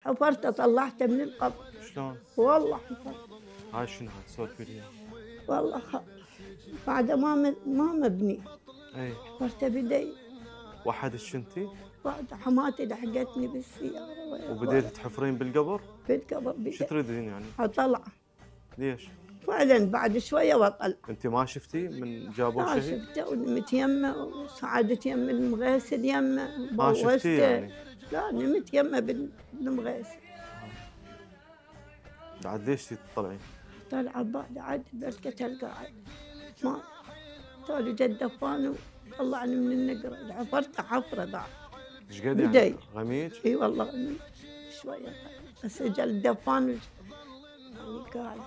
حفرته طلعته من القبر. شلون؟ والله حفرته. هاي شنو هاي سولفي لي. والله بعد ما مبني. اي حفرته بيدي. وحدك انتي؟ بعد حماتي لحقتني بالسيارة وبديت تحفرين بالقبر؟ بالقبر بيدي. شو تريدين يعني؟ اطلع. ليش؟ فعلا بعد شويه بطلع. انت ما شفتي من جابوه لا شهيد؟ شفته ونمت يمه وصعدت يم المغيسل يمه ما شفتيه يعني؟ لا نمت يمه بالمغيسل. بعد ليش تطلعين؟ طلع بعد عاد بالكتل قاعد ما تالي جد دفان وطلعني من النقره. حفرت حفره بعد. ايش قد بدي. يعني؟ غميج؟ اي والله غميج شويه بس اجى الدفان يعني قاعد.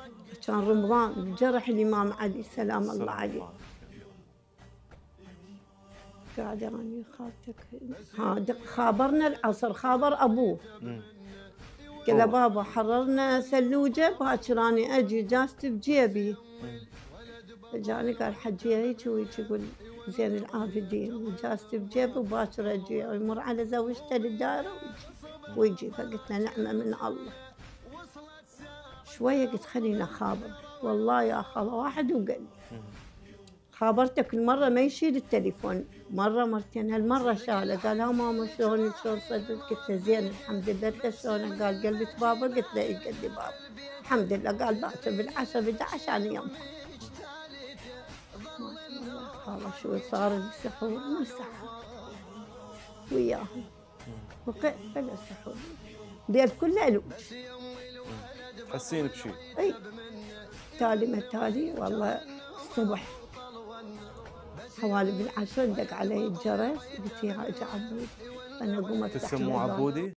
كان رمضان جرح الامام علي سلام الله عليه. قاعد اني خالتك خابرنا العصر خابر ابوه. قال له بابا حررنا سلوجه باكر اني اجي اجازتي بجيبي. جاني قال حجي هيك وهيك يقول زين العابدين اجازتي بجيبي وباكر اجي يمر على زوجته للدائره ويجي فقلت له نعمه من الله. شويه قلت خلينا خابر والله يا خاله واحد وقال لي خابرته كل مره ما يشيل التليفون مره مرتين هالمره شاله قال ها ماما شلونك شلون صدرك؟ قلت له زين الحمد لله. انت شلونك؟ قال قلبك بابا؟ قلت له اي قلبي بابا الحمد لله. قال باكر بالعشاء 11 انا يوم خاله شو صار السحور من السحور وياهم وقع بلا سحور بيت كله الوج. تحسين بشيء؟ اي تالي ما تالي والله الصبح حوالي بالعشر دق علي الجرس قلت يا عبود انا اقوم افتح. تسموه عبودي؟